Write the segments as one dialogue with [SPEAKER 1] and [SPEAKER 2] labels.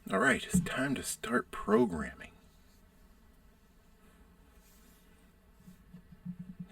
[SPEAKER 1] All right, it's time to start programming.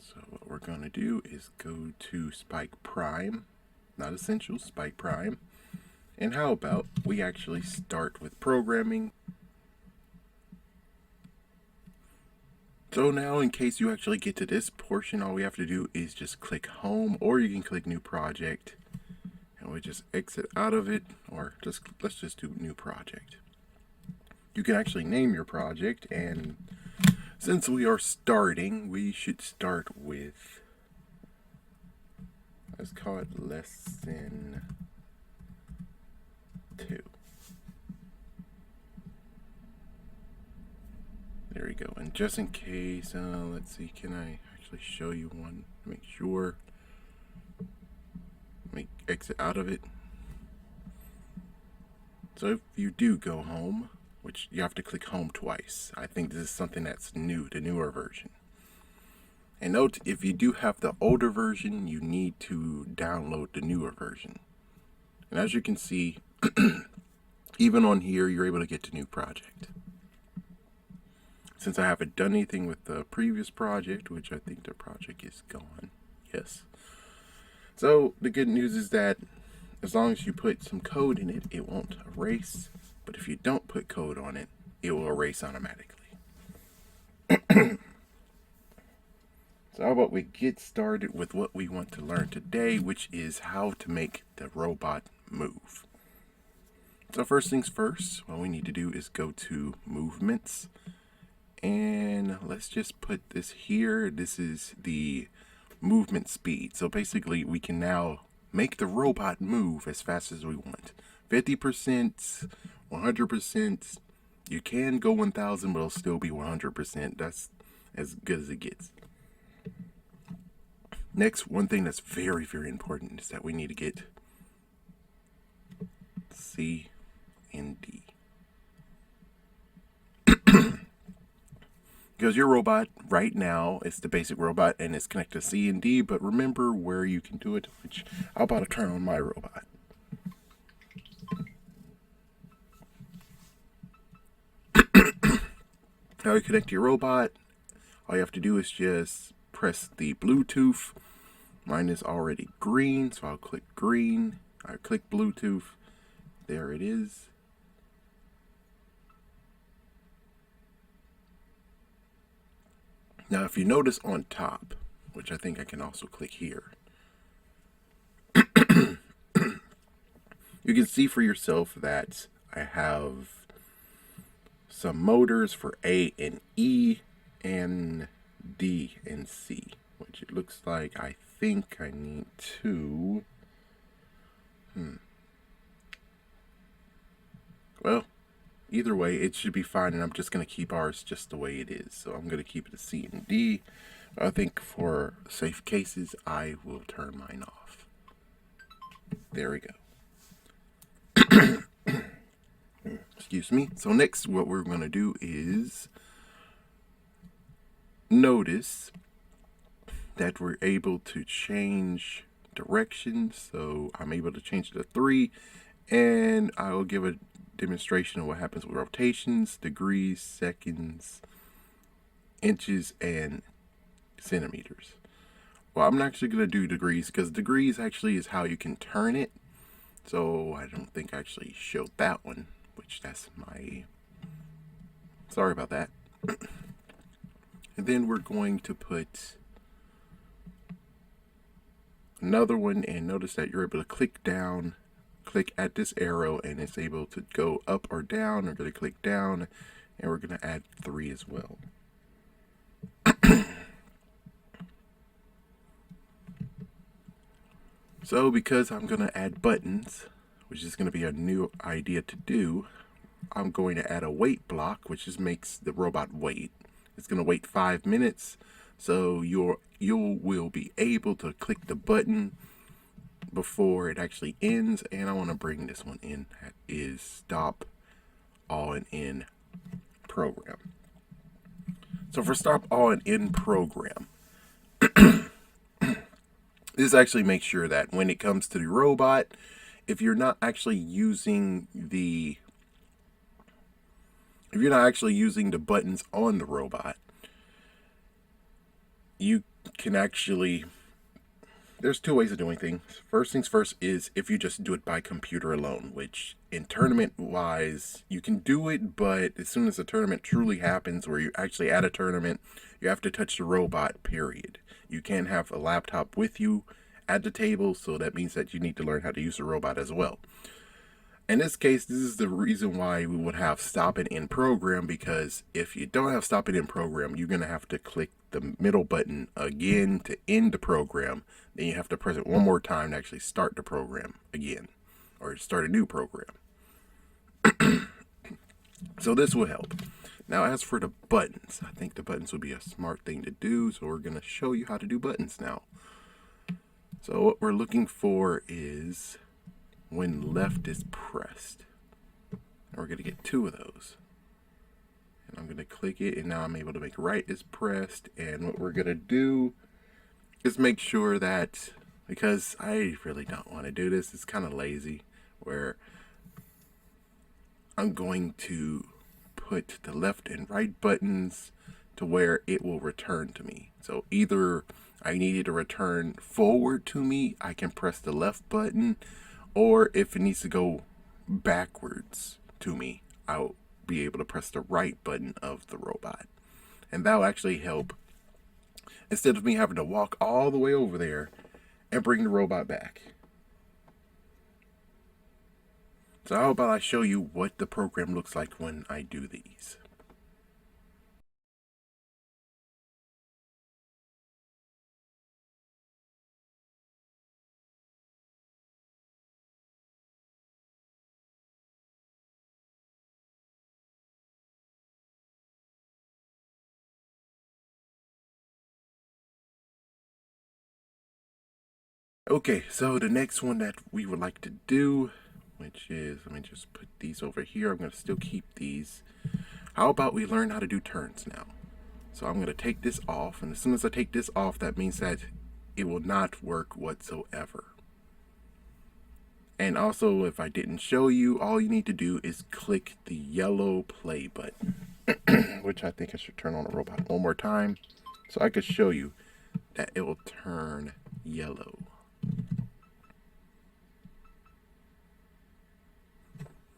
[SPEAKER 1] So what we're going to do is go to Spike Prime, not Essential, Spike Prime. And how about we actually start with programming. So now in case you actually get to this portion, all we have to do is just click home, or you can click new project. And we just exit out of it, or let's just do new project. You can actually name your project, and since we are starting, we should start with, let's call it lesson 2. There we go. And just in case, let's see, can I actually show you one to make sure? Let me exit out of it. So if you do go home, which you have to click home twice, I think this is something that's new, the newer version. And note, if you do have the older version, you need to download the newer version. And as you can see, even on here, you're able to get to new project. Since I haven't done anything with the previous project, which I think the project is gone. Yes. So the good news is that as long as you put some code in it, it won't erase. But if you don't put code on it, it will erase automatically. So how about we get started with what we want to learn today, which is how to make the robot move. So first things first, what we need to do is go to movements. And let's just put this here. This is the movement speed. So basically we can now make the robot move as fast as we want. 50%, 100%. You can go 1,000, but it'll still be 100%. That's as good as it gets. Next, one thing that's very, very important is that we need to get C and D. Because your robot right now is the basic robot and it's connected to C and D, but remember where you can do it, which I'm about to turn on my robot. Now you connect your robot, all you have to do is just press the Bluetooth. Mine is already green, so I'll click green. I click Bluetooth. There it is. Now, if you notice on top, which I think I can also click here, you can see for yourself that I have some motors for A and E and D and C, which it looks like I think I need to. Well, either way, it should be fine, and I'm just going to keep ours just the way it is. So I'm going to keep it a C and D. I think for safe cases, I will turn mine off. There we go. Excuse me. So next, what we're going to do is notice that we're able to change direction. So I'm able to change it to 3, and I will give a demonstration of what happens with rotations, degrees, seconds, inches, and centimeters. Well, I'm not actually going to do degrees because degrees actually is how you can turn it. So I don't think I actually showed that one, which that's my... Sorry about that. And then we're going to put another one, and notice that you're able to click down, click at this arrow, and it's able to go up or down. We're going to click down, and we're going to add 3 as well. So because I'm going to add buttons, which is going to be a new idea to do, I'm going to add a wait block, which just makes the robot wait. It's going to wait 5 minutes, so you will be able to click the button before it actually ends. And I want to bring this one in. That is stop all and end program. So for stop all and end program, this actually makes sure that when it comes to the robot, if you're not actually using the if you're not actually using the buttons on the robot, you can actually, there's two ways of doing things. First things first is if you just do it by computer alone, which in tournament wise, you can do it, but as soon as the tournament truly happens, where you actually at a tournament, you have to touch the robot, period. You can't have a laptop with you at the table, so that means that you need to learn how to use the robot as well. In this case, this is the reason why we would have stop it in program, because if you don't have stop it in program, you're going to have to click the middle button again to end the program. Then you have to press it one more time to actually start the program again, or start a new program. So this will help. Now, as for the buttons, I think the buttons would be a smart thing to do, so we're going to show you how to do buttons now. So what we're looking for is when left is pressed. And we're going to get two of those. And I'm going to click it, and now I'm able to make right is pressed. And what we're going to do is make sure that, because I really don't want to do this, it's kind of lazy, where I'm going to put the left and right buttons to where it will return to me. So either I need it to return forward to me, I can press the left button, or if it needs to go backwards to me, I'll be able to press the right button of the robot. And that'll actually help, instead of me having to walk all the way over there and bring the robot back. So how about I show you what the program looks like when I do these. Okay, so the next one that we would like to do, which is, let me just put these over here. I'm going to still keep these. How about we learn how to do turns now? So I'm going to take this off, and as soon as I take this off, that means that it will not work whatsoever. And also, if I didn't show you, all you need to do is click the yellow play button, which I think I should turn on the robot one more time, so I could show you that it will turn yellow.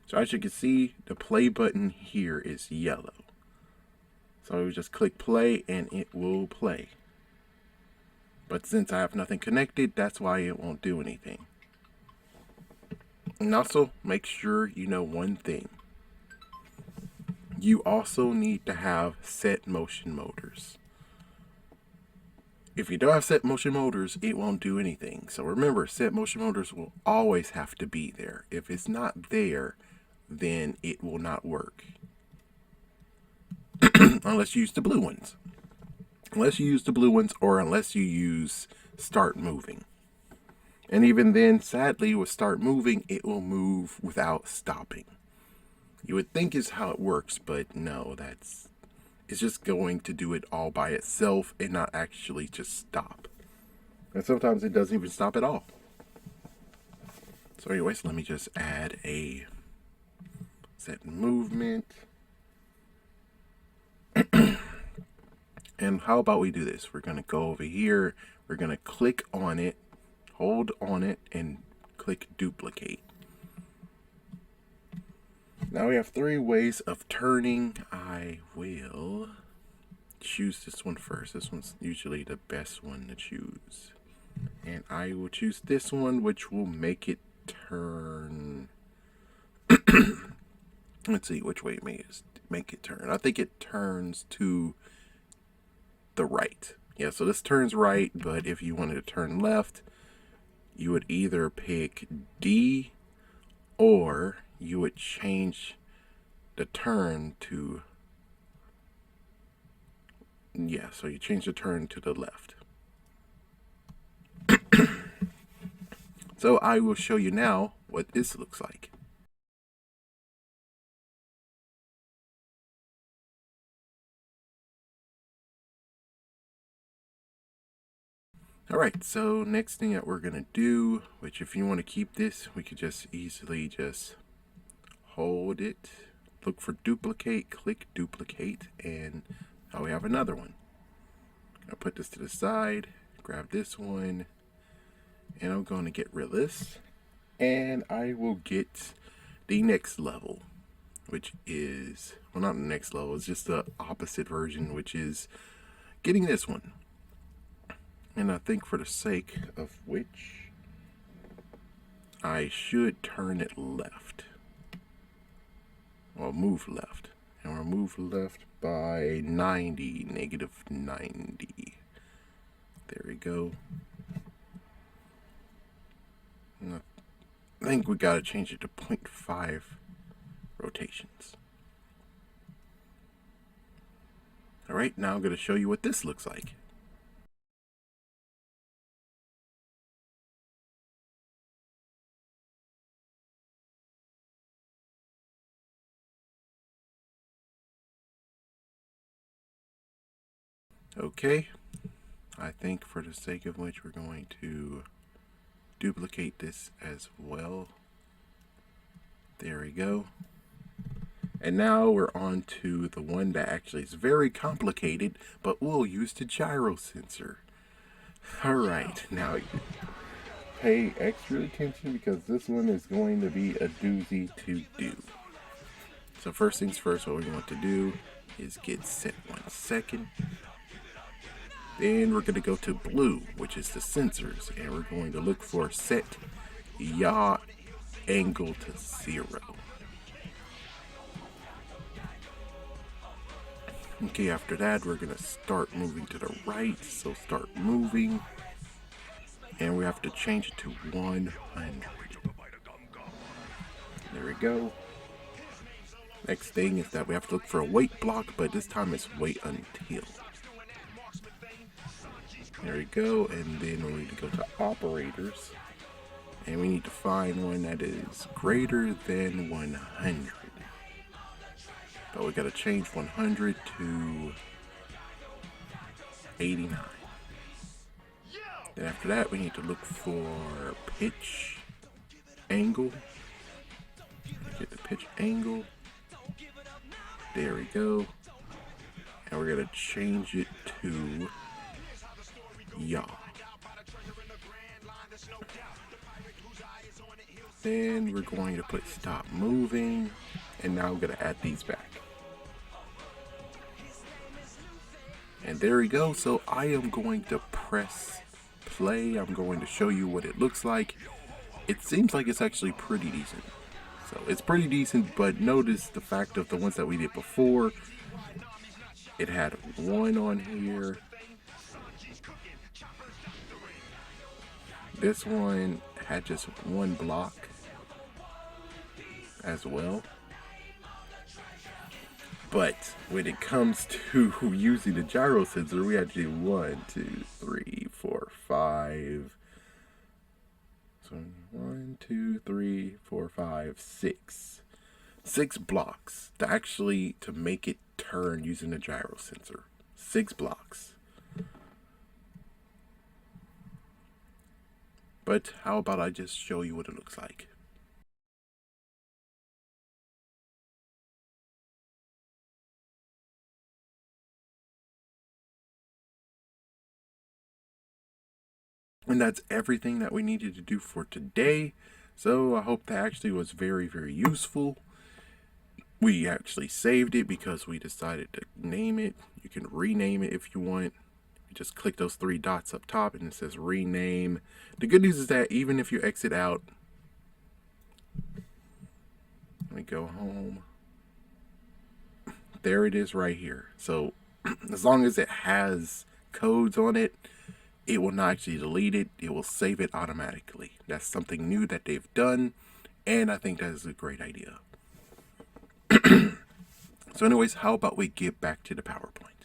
[SPEAKER 1] So as you can see, the play button here is yellow. So we just click play and it will play. But since I have nothing connected, that's why it won't do anything. And also, make sure you know one thing. You also need to have set motion motors. If you don't have set motion motors, it won't do anything. So remember, set motion motors will always have to be there. If it's not there, then it will not work. Unless you use the blue ones. Unless you use the blue ones, or unless you use start moving. And even then, sadly, with start moving, it will move without stopping. You would think is how it works, but no, it's just going to do it all by itself and not actually just stop. And sometimes it doesn't even stop at all. So anyways, let me just add a set movement. And how about we do this? We're going to go over here. We're going to click on it, hold on it, and click duplicate. Now we have three ways of turning. I will choose this one first. This one's usually the best one to choose. And I will choose this one, which will make it turn. Let's see which way it make it turn. I think it turns to the right. Yeah, so this turns right, but if you wanted to turn left, you would either pick D, or you would change the turn to, yeah, so you change the turn to the left. So I will show you now what this looks like. Alright, so next thing that we're going to do, which if you want to keep this, we could just easily just hold it look for duplicate, click duplicate, and now we have another one. I'll put this to the side, grab this one, and I'm going to get rid of this. And I will get the next level, which is, well, not the next level, it's just the opposite version, which is getting this one. And I think for the sake of which, I should turn it left. Or move left. And we'll move left by 90, negative 90. There we go. And I think we gotta change it to 0.5 rotations. Alright, now I'm gonna show you what this looks like. Okay, I think for the sake of which we're going to duplicate this as well. There we go. And now we're on to the one that actually is very complicated, but we'll use the gyro sensor. Alright, now pay extra attention because this one is going to be a doozy to do. So first things first, what we want to do is get set 1 second. Then we're going to go to blue, which is the sensors, and we're going to look for set yaw angle to 0. Okay, after that we're going to start moving to the right, so start moving, and we have to change it to 100. There we go. Next thing is that we have to look for a wait block, but this time it's wait until. There we go, and then we need to go to operators, and we need to find one that is greater than 100. But we gotta change 100 to 89. Then after that, we need to look for pitch angle. Get the pitch angle. There we go. And we're gonna change it to yaw. Then we're going to put stop moving, and now we're going to add these back. And there we go. So I am going to press play. I'm going to show you what it looks like. It seems like it's actually pretty decent. So it's pretty decent, but notice the fact of the ones that we did before. It had one on here. This one had just one block as well. But when it comes to using the gyro sensor, we had to do 1, 2, 3, 4, 5. So 1, 2, 3, 4, 5, 6. 6 blocks to make it turn using the gyro sensor. 6 blocks. But how about I just show you what it looks like? And that's everything that we needed to do for today. So I hope that actually was very, very useful. We actually saved it because we decided to name it. You can rename it if you want. You just click those 3 dots up top and it says rename. The good news is that even if you exit out, let me go home. There it is right here. So as long as it has codes on it, it will not actually delete it. It will save it automatically. That's something new that they've done, and I think that is a great idea. So anyways, how about we get back to the PowerPoint?